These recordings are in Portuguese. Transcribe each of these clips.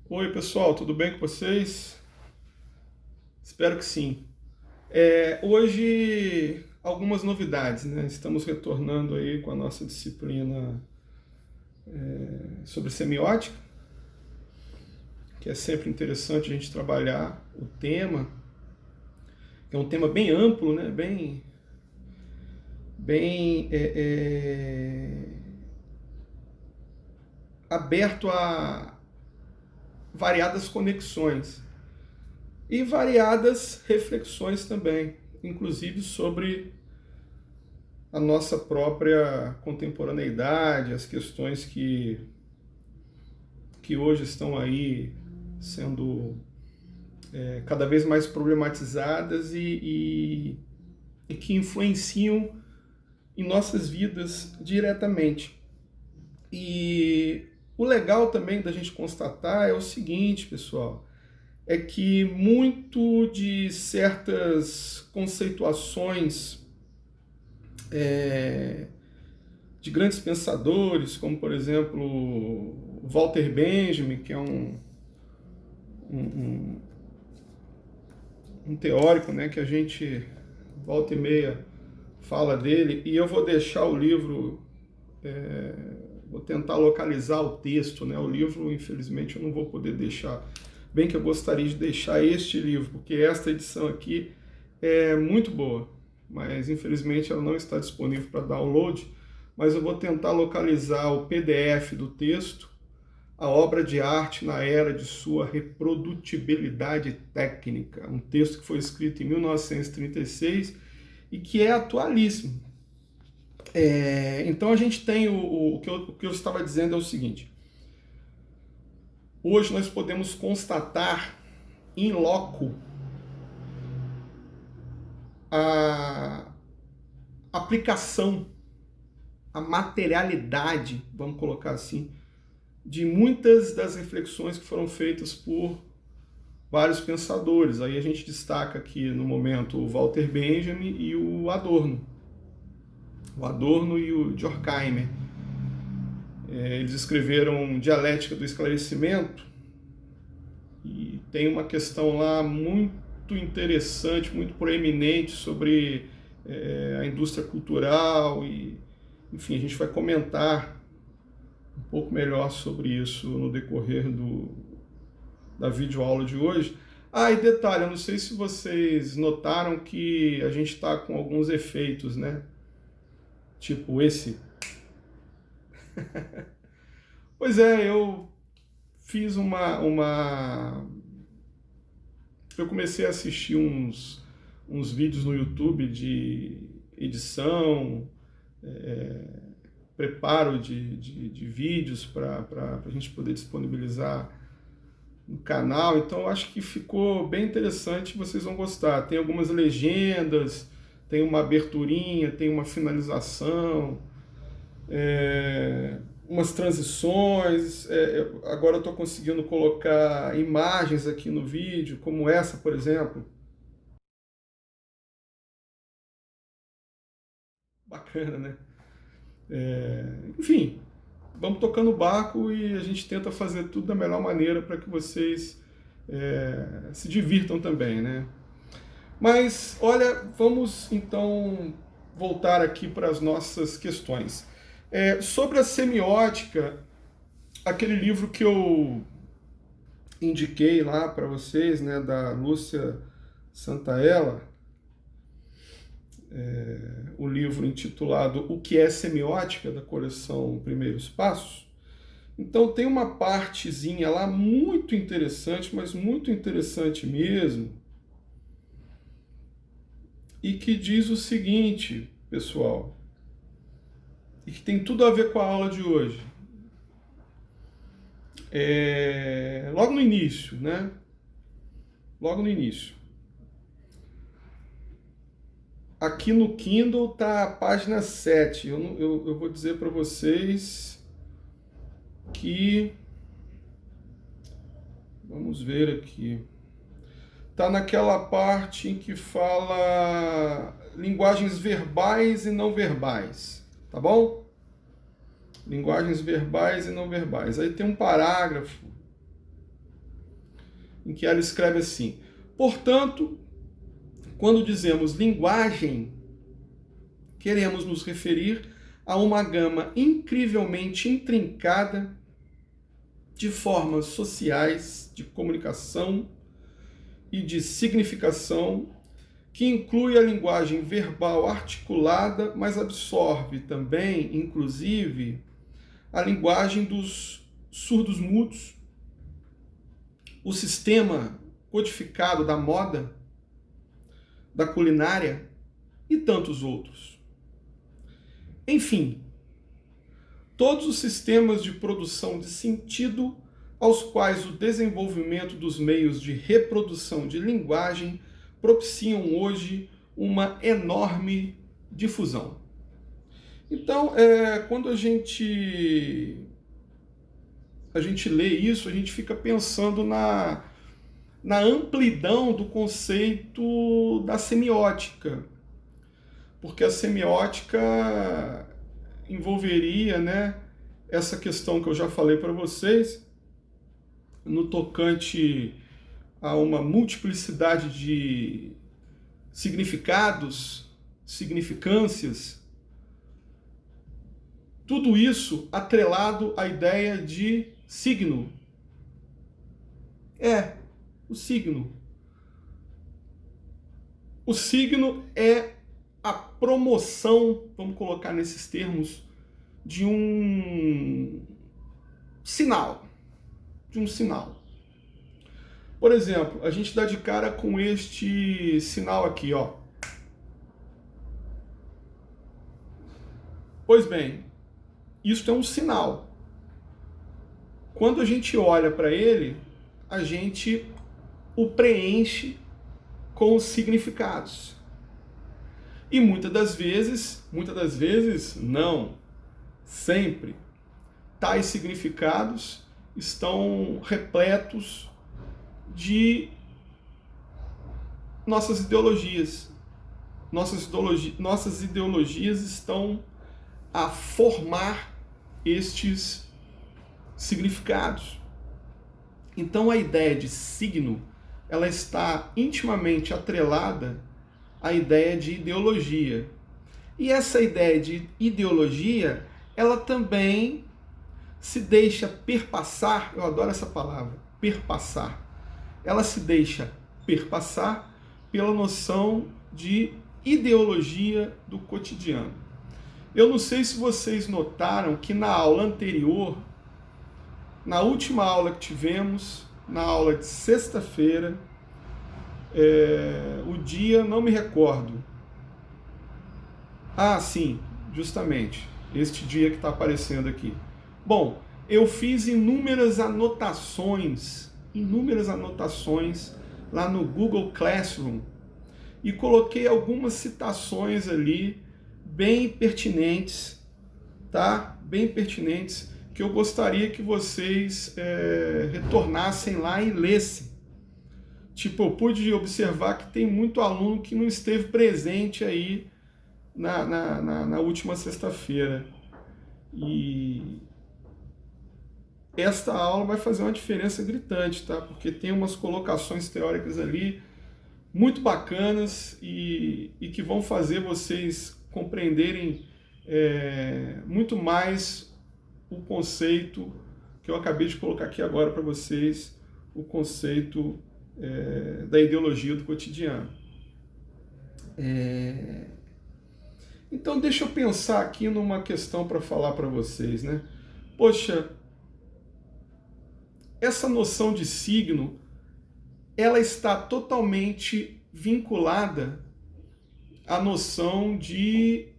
Oi, pessoal, tudo bem com vocês? Espero que sim. Hoje, algumas novidades, né? Estamos retornando aí com a nossa disciplina sobre semiótica, que é sempre interessante a gente trabalhar o tema, que é um tema bem amplo, né? Bem aberto a variadas conexões e variadas reflexões também, inclusive sobre a nossa própria contemporaneidade, as questões que hoje estão aí sendo cada vez mais problematizadas e que influenciam em nossas vidas diretamente. E o legal também da gente constatar é o seguinte, pessoal, é que muito de certas conceituações de grandes pensadores, como por exemplo Walter Benjamin, que é um, um teórico, né, que a gente volta e meia fala dele, e eu vou deixar o livro, vou tentar localizar o texto, né, o livro infelizmente eu não vou poder deixar, bem que eu gostaria de deixar este livro, porque esta edição aqui é muito boa, mas infelizmente ela não está disponível para download, mas eu vou tentar localizar o PDF do texto, a obra de arte na era de sua reprodutibilidade técnica, um texto que foi escrito em 1936 e que é atualíssimo. Então a gente tem o que eu estava dizendo é o seguinte: hoje nós podemos constatar in loco a aplicação, a materialidade, vamos colocar assim, de muitas das reflexões que foram feitas por vários pensadores. Aí a gente destaca aqui no momento o Walter Benjamin e o Adorno. O Adorno e o Horkheimer. Eles escreveram Dialética do Esclarecimento e tem uma questão lá muito interessante, muito proeminente sobre a indústria cultural e, enfim, a gente vai comentar um pouco melhor sobre isso no decorrer da videoaula de hoje. Ah, e detalhe, eu não sei se vocês notaram que a gente está com alguns efeitos, né? Tipo esse. Pois é, eu fiz eu comecei a assistir uns vídeos no YouTube de edição, preparo de vídeos para a gente poder disponibilizar no canal, então eu acho que ficou bem interessante, vocês vão gostar. Tem algumas legendas, tem uma aberturinha, tem uma finalização, umas transições. Agora eu estou conseguindo colocar imagens aqui no vídeo, como essa, por exemplo. Bacana, né? Enfim, vamos tocando o barco e a gente tenta fazer tudo da melhor maneira para que vocês se divirtam também, né? Mas, olha, vamos então voltar aqui para as nossas questões. Sobre a semiótica, aquele livro que eu indiquei lá para vocês, né, da Lúcia Santaella, o livro intitulado O que é Semiótica, da coleção Primeiros Passos. Então tem uma partezinha lá muito interessante, mas muito interessante mesmo, e que diz o seguinte, pessoal, e que tem tudo a ver com a aula de hoje. Logo no início, né? Logo no início. Aqui no Kindle tá a página 7. Eu vou dizer para vocês que... Vamos ver aqui. Tá naquela parte em que fala linguagens verbais e não verbais, tá bom? Linguagens verbais e não verbais. Aí tem um parágrafo em que ela escreve assim: portanto, quando dizemos linguagem, queremos nos referir a uma gama incrivelmente intrincada de formas sociais de comunicação e de significação, que inclui a linguagem verbal articulada, mas absorve também, inclusive, a linguagem dos surdos mudos, o sistema codificado da moda, da culinária e tantos outros. Enfim, todos os sistemas de produção de sentido aos quais o desenvolvimento dos meios de reprodução de linguagem propiciam hoje uma enorme difusão. Então, quando a gente lê isso, a gente fica pensando na amplidão do conceito da semiótica, porque a semiótica envolveria, né, essa questão que eu já falei para vocês, no tocante a uma multiplicidade de significados, significâncias, tudo isso atrelado à ideia de signo. O signo. O signo é a promoção, vamos colocar nesses termos, de um sinal. Por exemplo, a gente dá de cara com este sinal aqui, ó. Pois bem, isso é um sinal. Quando a gente olha para ele, a gente o preenche com os significados. E muitas das vezes não, sempre, tais significados estão repletos de nossas ideologias. Nossas ideologias estão a formar estes significados. Então a ideia de signo, ela está intimamente atrelada à ideia de ideologia. E essa ideia de ideologia, ela também se deixa perpassar, eu adoro essa palavra, perpassar. Ela se deixa perpassar pela noção de ideologia do cotidiano. Eu não sei se vocês notaram que na aula anterior, na última aula que tivemos, na aula de sexta-feira, o dia, não me recordo. Ah, sim, justamente, este dia que está aparecendo aqui. Bom, eu fiz inúmeras anotações lá no Google Classroom e coloquei algumas citações ali bem pertinentes, tá? Bem pertinentes, que eu gostaria que vocês retornassem lá e lessem. Tipo, eu pude observar que tem muito aluno que não esteve presente aí na última sexta-feira. E esta aula vai fazer uma diferença gritante, tá? Porque tem umas colocações teóricas ali muito bacanas e que vão fazer vocês compreenderem muito mais o conceito que eu acabei de colocar aqui agora para vocês, o conceito da ideologia do cotidiano. Então deixa eu pensar aqui numa questão para falar para vocês, né? Poxa, essa noção de signo, ela está totalmente vinculada à noção de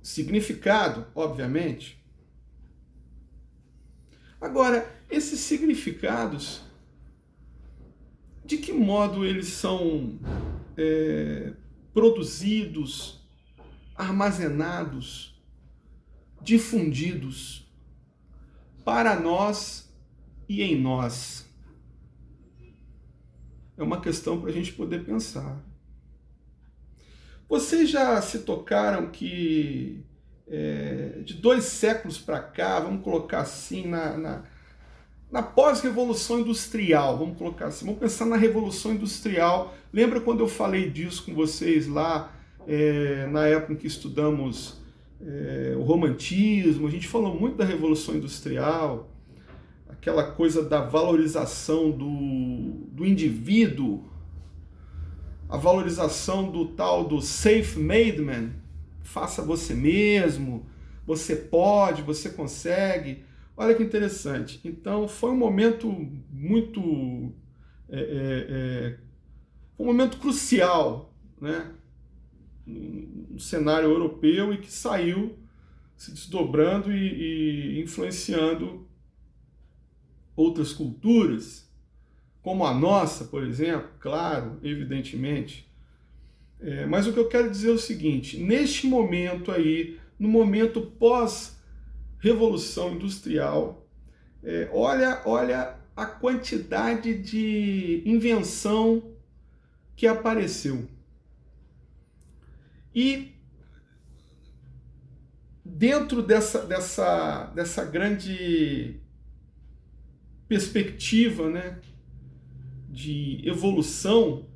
significado, obviamente. Agora, esses significados, de que modo eles são produzidos, armazenados, difundidos para nós e em nós? É uma questão para a gente poder pensar. Vocês já se tocaram que de 2 séculos para cá, vamos colocar assim, na pós-revolução industrial, vamos colocar assim, vamos pensar na revolução industrial. Lembra quando eu falei disso com vocês lá, na época em que estudamos o romantismo? A gente falou muito da revolução industrial, aquela coisa da valorização do indivíduo, a valorização do tal do self-made man, faça você mesmo, você pode, você consegue. Olha que interessante. Então foi um momento muito... um momento crucial, né, no cenário europeu, e que saiu se desdobrando e influenciando outras culturas, como a nossa, por exemplo, claro, evidentemente. Mas o que eu quero dizer é o seguinte: neste momento aí, no momento pós-revolução industrial, olha a quantidade de invenção que apareceu. E dentro dessa grande perspectiva, né, de evolução,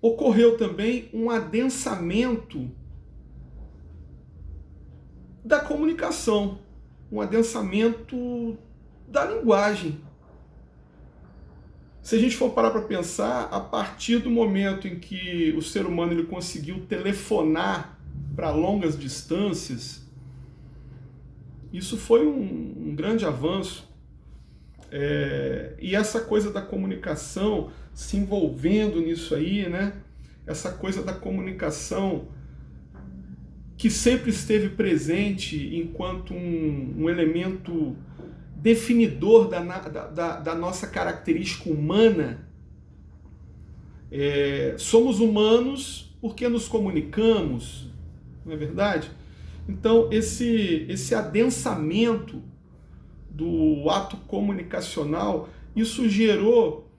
ocorreu também um adensamento da comunicação, um adensamento da linguagem. Se a gente for parar para pensar, a partir do momento em que o ser humano ele conseguiu telefonar para longas distâncias, isso foi um grande avanço. E essa coisa da comunicação se envolvendo nisso aí, né? Essa coisa da comunicação que sempre esteve presente enquanto um elemento definidor da nossa característica humana. Somos humanos porque nos comunicamos, não é verdade? Então, esse adensamento do ato comunicacional, isso gerou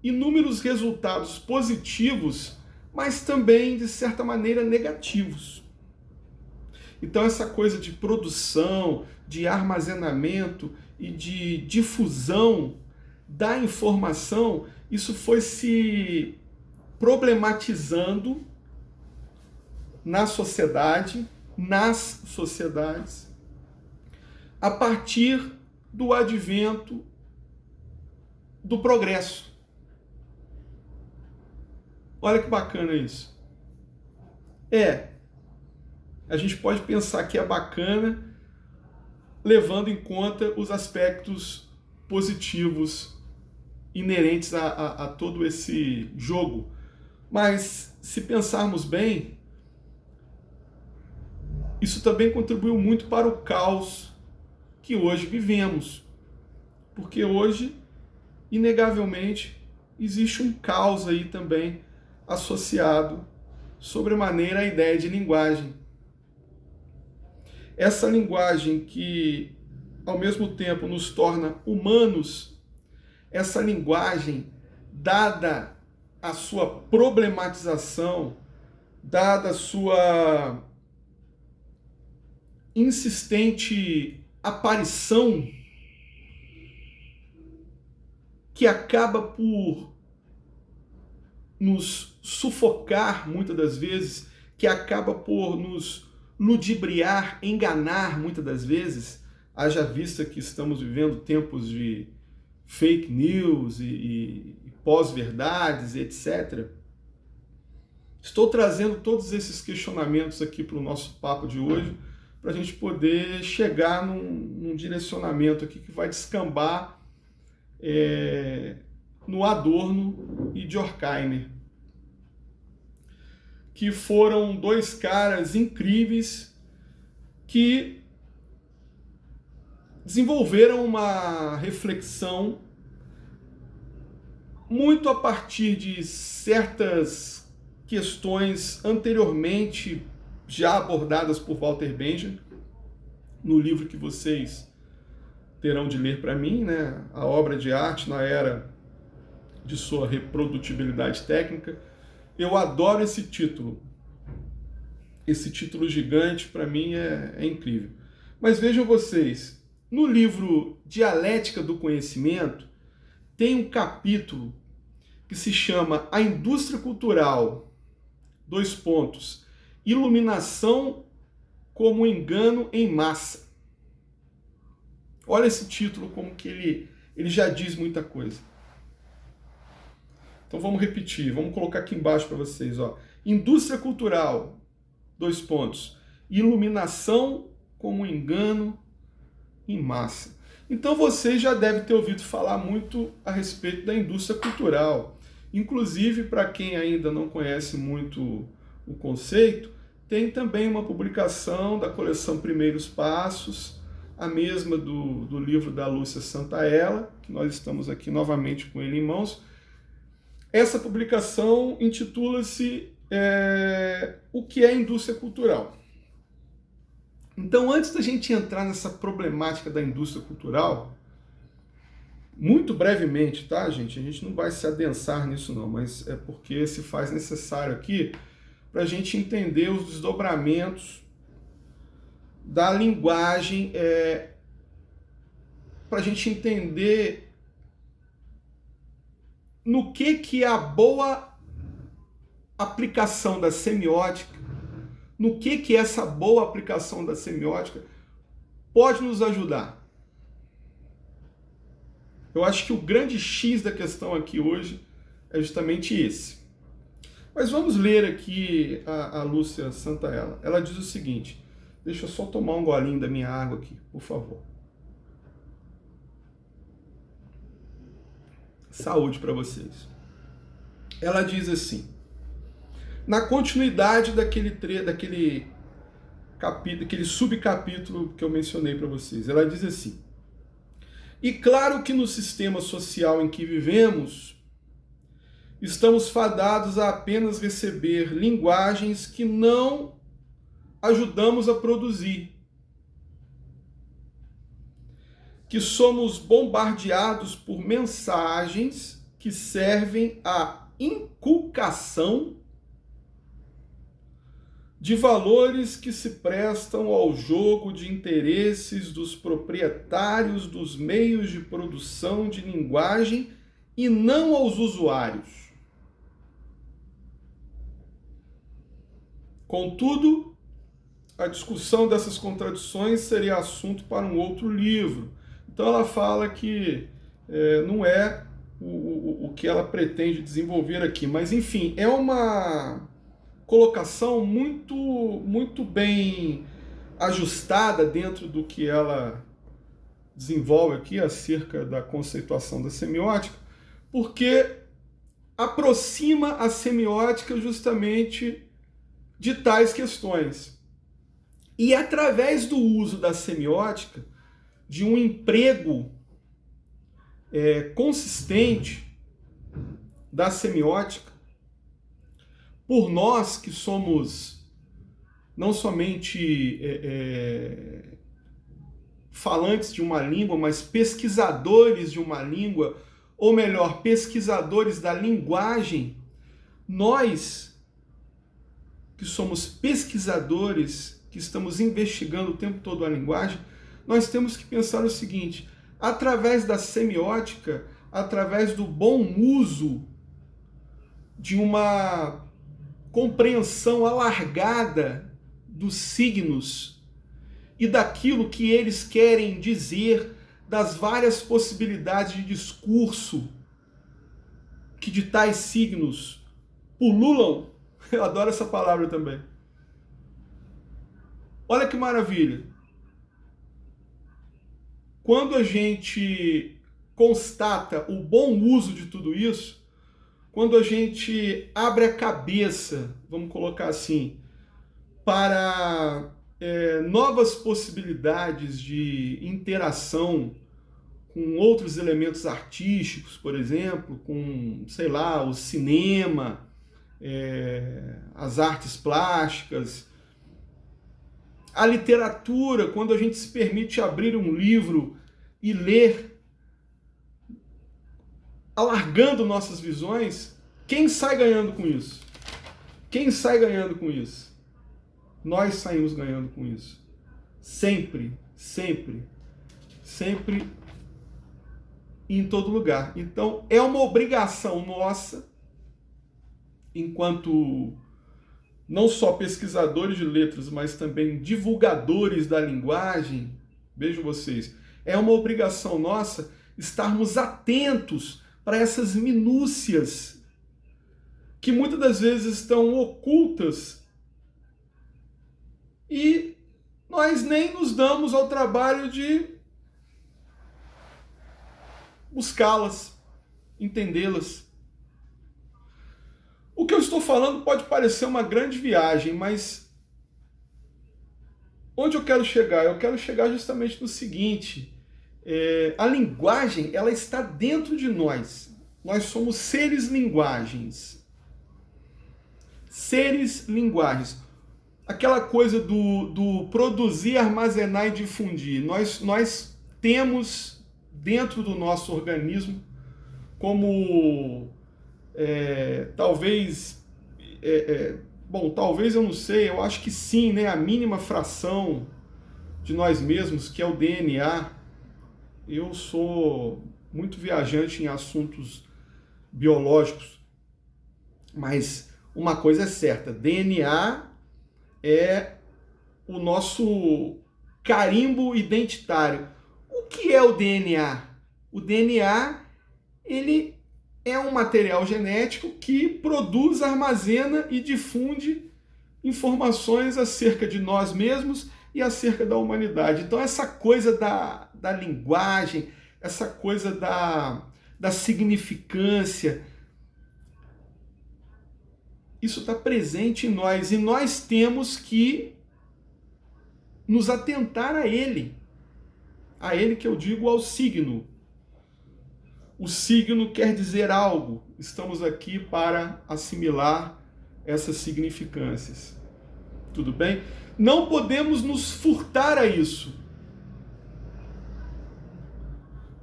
inúmeros resultados positivos, mas também, de certa maneira, negativos. Então, essa coisa de produção, de armazenamento e de difusão da informação, isso foi se problematizando na sociedade, nas sociedades, a partir do advento do progresso. Olha que bacana isso. A gente pode pensar que é bacana, levando em conta os aspectos positivos inerentes a todo esse jogo. Mas, se pensarmos bem, isso também contribuiu muito para o caos que hoje vivemos. Porque hoje, inegavelmente, existe um caos aí também associado sobremaneira à ideia de linguagem. Essa linguagem que, ao mesmo tempo, nos torna humanos, essa linguagem, dada a sua problematização, dada a sua insistente aparição, que acaba por nos sufocar muitas das vezes, que acaba por nos ludibriar, enganar muitas das vezes, haja vista que estamos vivendo tempos de fake news e pós-verdades, etc. Estou trazendo todos esses questionamentos aqui para o nosso papo de hoje, para a gente poder chegar num direcionamento aqui que vai descambar no Adorno e de Horkheimer, que foram dois caras incríveis que desenvolveram uma reflexão muito a partir de certas questões anteriormente já abordadas por Walter Benjamin, no livro que vocês terão de ler para mim, né? A obra de arte na era de sua reprodutibilidade técnica. Eu adoro esse título. Esse título gigante, para mim, é incrível. Mas vejam vocês, No livro Dialética do Conhecimento, tem um capítulo que se chama A Indústria Cultural, Iluminação como engano em massa. Olha esse título, como que ele já diz muita coisa. Então vamos repetir, vamos colocar aqui embaixo para vocês. Ó. Indústria Cultural, Iluminação como engano em massa. Então você já deve ter ouvido falar muito a respeito da indústria cultural. Inclusive, para quem ainda não conhece muito o conceito, tem também uma publicação da coleção Primeiros Passos, a mesma do livro da Lúcia Santaella, que nós estamos aqui novamente com ele em mãos. Essa publicação intitula-se O que é indústria cultural? Então, antes da gente entrar nessa problemática da indústria cultural, muito brevemente, tá, gente? A gente não vai se adensar nisso não, mas é porque se faz necessário aqui para a gente entender os desdobramentos da linguagem, para a gente entender no que a boa aplicação da semiótica, no que essa boa aplicação da semiótica pode nos ajudar. Eu acho que o grande X da questão aqui hoje é justamente esse. Mas vamos ler aqui a Lúcia Santaella. Ela diz o seguinte, deixa eu só tomar um golinho da minha água aqui, por favor. Saúde para vocês. Ela diz assim, na continuidade daquele subcapítulo que eu mencionei para vocês, ela diz assim, e claro que no sistema social em que vivemos, estamos fadados a apenas receber linguagens que não ajudamos a produzir, que somos bombardeados por mensagens que servem à inculcação de valores que se prestam ao jogo de interesses dos proprietários dos meios de produção de linguagem e não aos usuários. Contudo, a discussão dessas contradições seria assunto para um outro livro. Então ela fala que não é o que ela pretende desenvolver aqui, mas enfim, é uma colocação muito bem ajustada dentro do que ela desenvolve aqui acerca da conceituação da semiótica, porque aproxima a semiótica justamente de tais questões. E através do uso da semiótica, de um emprego consistente da semiótica, por nós que somos não somente falantes de uma língua, mas pesquisadores de uma língua, ou melhor, pesquisadores da linguagem, nós que somos pesquisadores, que estamos investigando o tempo todo a linguagem, nós temos que pensar o seguinte, através da semiótica, através do bom uso de uma compreensão alargada dos signos e daquilo que eles querem dizer, das várias possibilidades de discurso que de tais signos pululam. Eu adoro essa palavra também. Olha que maravilha. Quando a gente constata o bom uso de tudo isso, quando a gente abre a cabeça, vamos colocar assim, para novas possibilidades de interação com outros elementos artísticos, por exemplo, com, sei lá, o cinema, as artes plásticas, a literatura, quando a gente se permite abrir um livro e ler, alargando nossas visões, quem sai ganhando com isso? Quem sai ganhando com isso? Nós saímos ganhando com isso. Sempre, sempre. sempre e em todo lugar. Então, é uma obrigação nossa, enquanto não só pesquisadores de letras, mas também divulgadores da linguagem, vejam vocês, é uma obrigação nossa estarmos atentos para essas minúcias que muitas das vezes estão ocultas e nós nem nos damos ao trabalho de buscá-las, entendê-las. O que eu estou falando pode parecer uma grande viagem, mas onde eu quero chegar? Eu quero chegar justamente no seguinte: a linguagem, ela está dentro de nós. Nós somos seres linguagens. Seres linguagens. Aquela coisa do produzir, armazenar e difundir. Nós temos dentro do nosso organismo como talvez eu não sei, eu acho que sim, né, a mínima fração de nós mesmos, que é o DNA. Eu sou muito viajante em assuntos biológicos, mas uma coisa é certa: DNA é o nosso carimbo identitário. O que é o DNA? O DNA, ele é um material genético que produz, armazena e difunde informações acerca de nós mesmos e acerca da humanidade. Então, essa coisa da linguagem, essa coisa da significância, isso está presente em nós e nós temos que nos atentar a ele. A ele que eu digo ao signo. O signo quer dizer algo. Estamos aqui para assimilar essas significâncias. Tudo bem? Não podemos nos furtar a isso.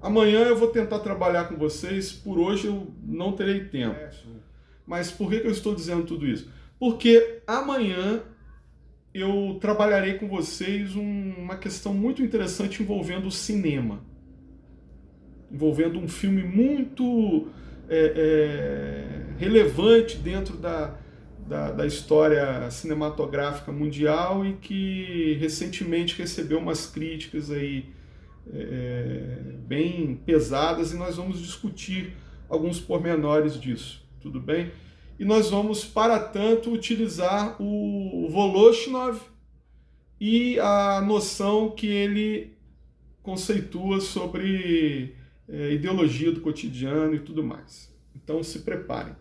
Amanhã eu vou tentar trabalhar com vocês. Por hoje eu não terei tempo. Mas por que eu estou dizendo tudo isso? Porque amanhã eu trabalharei com vocês uma questão muito interessante envolvendo o cinema. Envolvendo um filme muito relevante dentro da história cinematográfica mundial e que recentemente recebeu umas críticas aí bem pesadas, e nós vamos discutir alguns pormenores disso, tudo bem? E nós vamos, para tanto, utilizar o Voloshinov e a noção que ele conceitua sobre ideologia do cotidiano e tudo mais. Então se preparem.